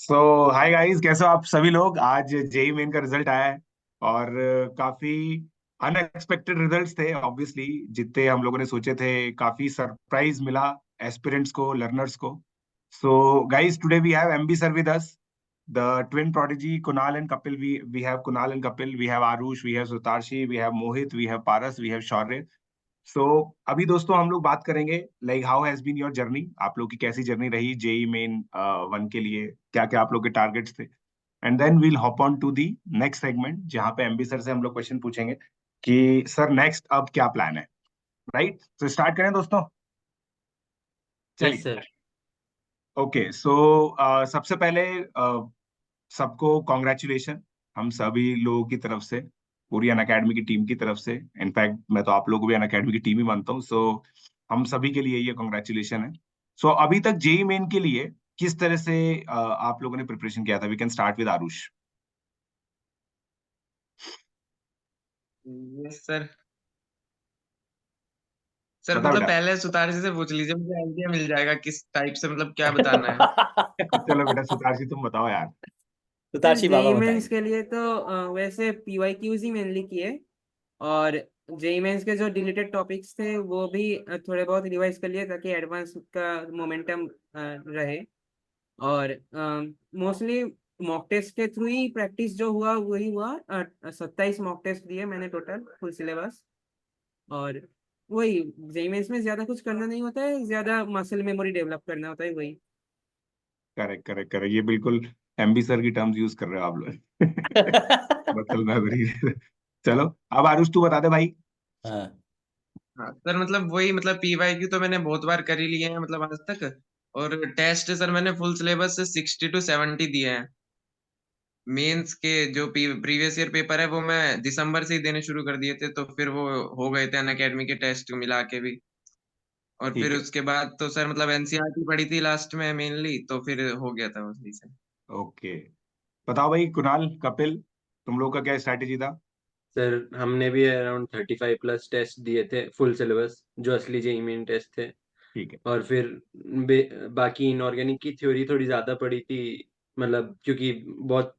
सो hi guys, कैसे हो आप सभी लोग। आज जेई मेन का रिजल्ट आया है और काफी अनएक्सपेक्टेड रिजल्ट्स थे। ऑब्वियसली जितने हम लोगों ने सोचे थे, काफी सरप्राइज मिला एस्पिरेंट्स को, लर्नर्स को। So guys, today we have MB sir with us, the twin prodigy Kunal and Kapil. We have Kunal and Kapil, we have Arush, we have Sutarshi, we have Mohit, we have Paras, we have Shaurya. सो अभी दोस्तों हम लोग बात करेंगे like how has been your journey. आप लोग की कैसी जर्नी रही जेई मेन वन के लिए, क्या क्या आप लोग के टारगेट्स थे। And then we'll hop on to the next segment, जहाँ पे एमबी सर से हम लोग क्वेश्चन पूछेंगे कि सर नेक्स्ट अब क्या प्लान है। राइट, तो स्टार्ट करें दोस्तों। यस चलिए। सर। ओके सो सबसे पहले सबको कॉन्ग्रेचुलेशन, हम सभी लोगों की तरफ से, पूरी अन अकेडमी की टीम की तरफ से। इनफैक्ट मैं तो आप लोगों को भी अन अकेडमी की टीम ही मानता हूँ। सो हम सभी के लिए ये कॉन्ग्रेचुलेशन है। सो अभी तक जेई मेन के लिए किस तरह से आप लोगों ने प्रिपरेशन किया था। We can start with Aarush. Yes sir. Sir बता मतलब बेटा। पहले सुतार जी से पूछ लीजिए, मुझे आइडिया मिल जाएगा किस टाइप से मतलब क्या बताना है। चलो बेटा, सुतार तुम बताओ यार। सर सुतारशी जेई बाबा मेंस बताएंगे। के लिए तो वैसे पीवाईक्यूज ही मेनली किए। और जेई मेंस के जो डिलीटेड टॉपिक्स थे वो भी थोड़े बहुत रिवाइज कर लिए ताकि एडवांस का मोमेंटम रहे। और मोस्टली मॉक टेस्ट के थ्रू ही प्रैक्टिस जो हुआ वही हुआ। 27 मॉक टेस्ट दिए मैंने टोटल फुल सिलेबस। और वही जेई मेंस में ज्यादा कुछ करना नहीं होता है, ज्यादा मसल मेमोरी डेवलप करना होता है वही। करेक्ट करेक्ट करेक्ट, ये बिल्कुल एमबी सर की टर्म्स यूज कर रहे हो आप लोग। मतलब मेमोरी। चलो अब आरुष तू बता दे भाई। हाँ। हाँ सर, मतलब वही मतलब पीवाईक्यू तो मैंने बहुत बार कर ही लिए हैं मतलब आज तक। और टेस्ट सर मैंने फुल सिलेबस से 60 to 70 दिए हैं। मेंस के जो प्रीवियस ईयर पेपर है वो मैं दिसंबर से ही देने शुरू कर दिए थे, तो फिर वो हो गए थे अनअकैडमी के टेस्ट मिला के भी। और फिर ठीक है। उसके बाद तो सर मतलब एनसीईआरटी पढ़ी थी लास्ट में मेनली, तो फिर हो गया था उसी से। ओके, बताओ भाई कुणाल, कपिल, तुम लोग का क्या स्ट्रैटेजी था। सर हमने भी अराउंड 35+ टेस्ट दिए थे फुल सिलेबस, जो असली जेईई मेन टेस्ट थे। ठीक है। और फिर बाकी इनऑर्गेनिक की थ्योरी थोड़ी ज्यादा पड़ी थी, मतलब क्योंकि बहुत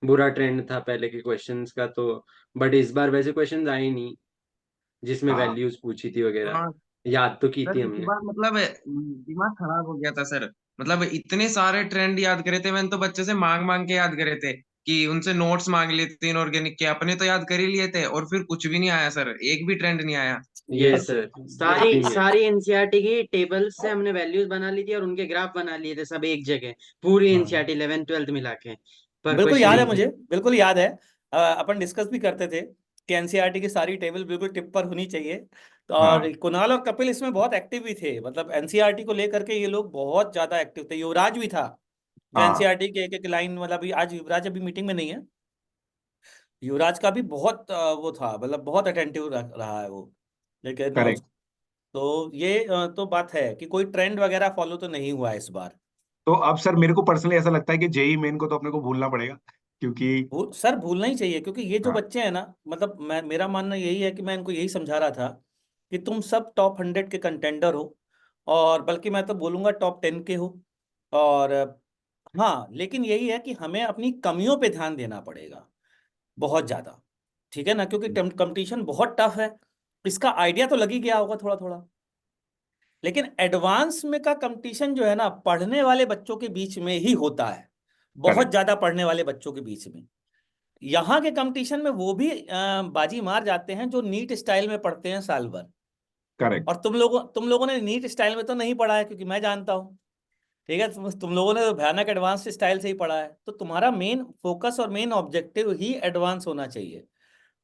बुरा ट्रेंड था पहले के क्वेश्चंस का, तो बट इस बार वैसे क्वेश्चंस आए नहीं जिसमें हाँ वैल्यूज पूछी थी वगैरह। हाँ याद तो की थी सर, इस हमने। बार मतलब दिमाग खराब हो गया था सर। मतलब इतने सारे ट्रेंड याद करे थे, मैंने तो बच्चे से मांग मांग के याद करे थे कि उनसे नोट्स मांग लिए थे इनऑर्गेनिक के, अपने तो याद कर ही लिए थे और फिर कुछ भी नहीं आया सर, एक भी ट्रेंड नहीं आया। ये सर ये सारी सेम है। सारी एनसीईआरटी की टेबल से हमने वैल्यूज बना ली थी और उनके ग्राफ बना लिए थे सब एक जगह, पूरी हाँ एनसीईआरटी 11 12 मिला के पर हाँ कोई हाँ। बिल्कुल हाँ याद है हाँ। मुझे, बिल्कुल याद है। अपन डिस्कस भी करते थे कि एनसीईआरटी की सारी टेबल बिल्कुल टिप पर होनी चाहिए। तो और हाँ कुणाल और कपिल इसमें बहुत एक्टिव भी थे, मतलब एनसीईआरटी को लेकर के ये लोग बहुत ज्यादा एक्टिव थे। युवराज भी था जो हाँ। एनसीईआरटी के एक एक लाइन, मतलब आज युवराज अभी मीटिंग में नहीं है। युवराज का भी बहुत वो था, मतलब बहुत अटेंटिव रहा है वो। लेकिन करेक्ट। तो ये तो बात है कि कोई ट्रेंड वगैरह फॉलो तो नहीं हुआ इस बार। तो अब सर मेरे को पर्सनली ऐसा लगता है कि जेई मेन को तो अपने को भूलना पड़ेगा, क्योंकि सर भूलना ही चाहिए, क्योंकि ये जो हाँ बच्चे हैं ना, मतलब मेरा मानना यही है कि मैं इनको यही समझा रहा था कि तुम सब टॉप 100 के कंटेंडर हो, और बल्कि मैं तो बोलूंगा टॉप 10 के हो। और हाँ, लेकिन यही है कि हमें अपनी कमियों पे ध्यान देना पड़ेगा बहुत ज़्यादा। ठीक है ना, क्योंकि कंपटीशन बहुत टफ है। इसका आइडिया तो लग ही गया होगा थोड़ा थोड़ा। लेकिन एडवांस में का कंपटीशन जो है ना, पढ़ने वाले बच्चों के बीच में ही होता है, बहुत करेक्ट ज़्यादा पढ़ने वाले बच्चों के बीच में। यहाँ के कंपटीशन में वो भी बाजी मार जाते हैं जो नीट स्टाइल में पढ़ते हैं साल भर। करेक्ट। और तुम लोगों ने नीट स्टाइल में तो नहीं पढ़ा है, क्योंकि मैं जानता हूँ। ठीक है, तुम लोगों ने तो भयानक एडवांस स्टाइल से ही पढ़ा है, तो तुम्हारा मेन फोकस और मेन ऑब्जेक्टिव ही एडवांस होना चाहिए। तो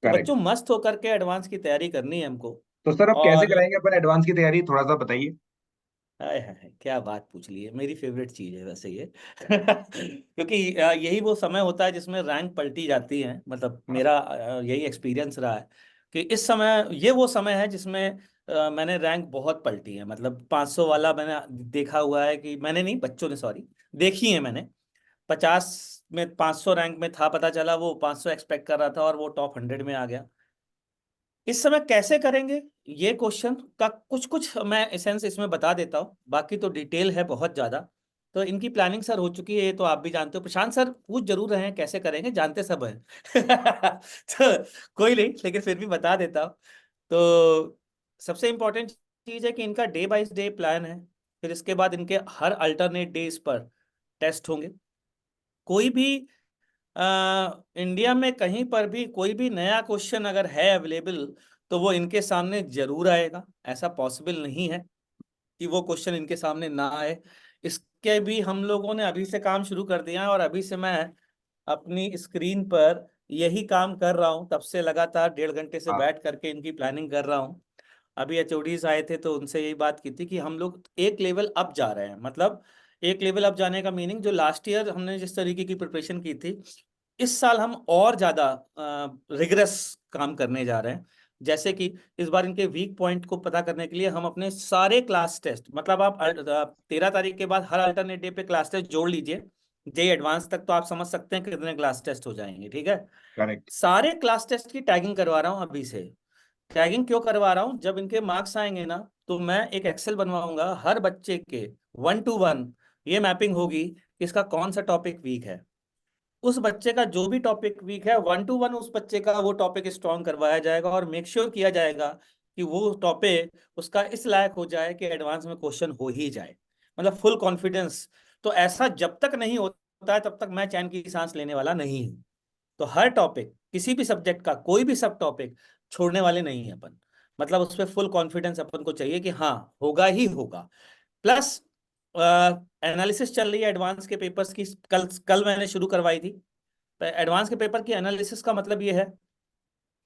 करेक्ट। बच्चों, मस्त होकर के एडवांस की तैयारी करनी है हमको। तो सर अब कैसे और कराएंगे अपन एडवांस की तैयारी, थोड़ा सा बताइए। हाय हाय, क्या बात पूछ ली है, मेरी फेवरेट चीज है वैसे ये। क्योंकि यही वो समय होता है जिसमें रैंक पलटी जाती है, मतलब हाँ मेरा यही एक्सपीरियंस रहा है कि इस समय, ये वो समय है जिसमें मैंने रैंक बहुत पलटी है। मतलब 500 वाला मैंने देखा हुआ है, कि मैंने नहीं, बच्चों ने, सॉरी, देखी है मैंने। 50 में 500 रैंक में था, पता चला वो 500 एक्सपेक्ट कर रहा था और वो टॉप 100 में आ गया। इस समय कैसे करेंगे, ये क्वेश्चन का कुछ कुछ मैं एसेंस इसमें बता देता हूँ, बाकी तो डिटेल है बहुत ज़्यादा। तो इनकी प्लानिंग सर हो चुकी है, ये तो आप भी जानते हो। प्रशांत सर पूछ जरूर रहे हैं कैसे करेंगे, जानते सब हैं। तो कोई नहीं, लेकिन फिर भी बता देता हूँ। तो सबसे इम्पोर्टेंट चीज़ है कि इनका डे बाय डे प्लान है। फिर इसके बाद इनके हर अल्टरनेट डेज पर टेस्ट होंगे। कोई भी इंडिया में कहीं पर भी कोई भी नया क्वेश्चन अगर है अवेलेबल, तो वो इनके सामने जरूर आएगा। ऐसा पॉसिबल नहीं है कि वो क्वेश्चन इनके सामने ना आए। इसके भी हम लोगों ने अभी से काम शुरू कर दिया है, और अभी से मैं अपनी स्क्रीन पर यही काम कर रहा हूँ। तब से लगातार 1.5 घंटे से हाँ बैठ करके इनकी प्लानिंग कर रहा हूँ। अभी एचओडीज आए थे तो उनसे यही बात की थी कि हम लोग एक लेवल अप जा रहे हैं। मतलब एक लेवल अप जाने का मीनिंग, जो लास्ट ईयर हमने जिस तरीके की प्रिपरेशन की थी, इस साल हम और ज्यादा रिगरस काम करने जा रहे हैं। जैसे कि इस बार इनके वीक पॉइंट को पता करने के लिए हम अपने सारे क्लास टेस्ट, मतलब आप 13 तारीख के बाद हर अल्टरनेट डे पे क्लास टेस्ट जोड़ लीजिए, जे एडवांस तक, तो आप समझ सकते हैं कितने क्लास टेस्ट हो जाएंगे। ठीक है, करेक्ट। सारे क्लास टेस्ट की टैगिंग करवा रहा हूँ अभी से। टैगिंग क्यों करवा रहा हूँ? जब इनके मार्क्स आएंगे ना, तो मैं एक एक्सेल बनवाऊंगा हर बच्चे के 1 to 1। ये मैपिंग होगी कि इसका कौन सा टॉपिक वीक है। उस बच्चे का जो भी टॉपिक वीक है, 1 to 1 उस बच्चे का वो टॉपिक स्ट्रॉन्ग करवाया जाएगा, और मेक श्योर किया जाएगा कि वो टॉपिक उसका इस लायक हो जाए कि एडवांस में क्वेश्चन हो ही जाए। मतलब फुल कॉन्फिडेंस। तो ऐसा जब तक नहीं होता है तब तक मैं चैन की सांस लेने वाला नहीं हूँ। तो हर टॉपिक, किसी भी सब्जेक्ट का कोई भी सब टॉपिक छोड़ने वाले नहीं है अपन। मतलब उस पर फुल कॉन्फिडेंस अपन को चाहिए कि हाँ होगा ही होगा। प्लस एनालिसिस चल रही है एडवांस के पेपर्स की। कल कल मैंने शुरू करवाई थी। तो एडवांस के पेपर की एनालिसिस का मतलब ये है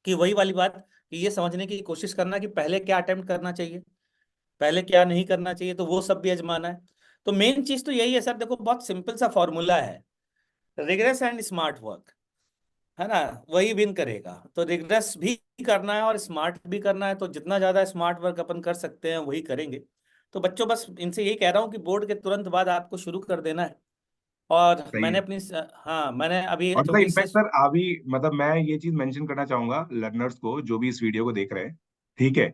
कि वही वाली बात, कि ये समझने की कोशिश करना कि पहले क्या अटेम्प्ट करना चाहिए, पहले क्या नहीं करना चाहिए, तो वो सब भी आजमाना है। तो मेन चीज तो यही है सर। देखो, बहुत सिंपल सा फॉर्मूला है, रिग्रेस एंड स्मार्ट वर्क, है ना? वही विन करेगा। तो रिग्रेस भी करना है और स्मार्ट भी करना है, तो जितना ज्यादा स्मार्ट वर्क अपन कर सकते हैं वही करेंगे। तो बच्चों, बस इनसे यही कह रहा हूँ कि बोर्ड के तुरंत बाद आपको शुरू कर देना है। और सही मैंने है। अपनी हाँ, मैंने अभी और मतलब एचओडी से। इनफैक्ट सर अभी मतलब मैं ये चीज मेंशन करना चाहूंगा लर्नर्स को जो भी इस वीडियो को देख रहे हैं। ठीक है,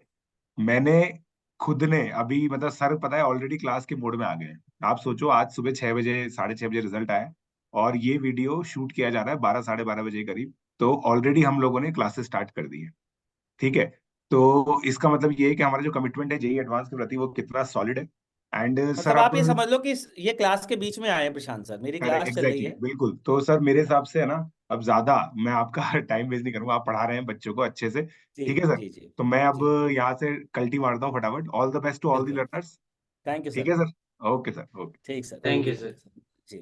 मैंने खुद ने अभी मतलब सर पता है ऑलरेडी क्लास के मोड में आ गए हैं। आप सोचो आज सुबह 6 बजे 6:30 बजे रिजल्ट आया और ये वीडियो शूट किया जा रहा है 12 साढ़े 12 बजे के करीब। तो ऑलरेडी हम लोगों ने क्लासेस स्टार्ट कर दी है। ठीक है, तो इसका मतलब ये है कि हमारा जो कमिटमेंट है जेई एडवांस के प्रति वो कितना सॉलिड है। एंड सर मतलब अब आप ये समझ लो कि ये क्लास के बीच में आए हैं प्रशांत सर, मेरी क्लास चल रही एग्जैक्टली है। बिल्कुल। तो सर मेरे हिसाब से है ना, अब ज्यादा मैं आपका टाइम वेस्ट नहीं करूंगा। आप पढ़ा रहे हैं बच्चों को अच्छे से। जी ठीक है सर, जी जी तो मैं अब जी। यहाँ से कल्टी मारता हूँ फटाफट। All the best to all the बिल्कुल। लर्नर्स। थैंक यू ठीक सर। है सर। Okay sir, okay. ठीक sir, thank okay you sir. Sir. Ji.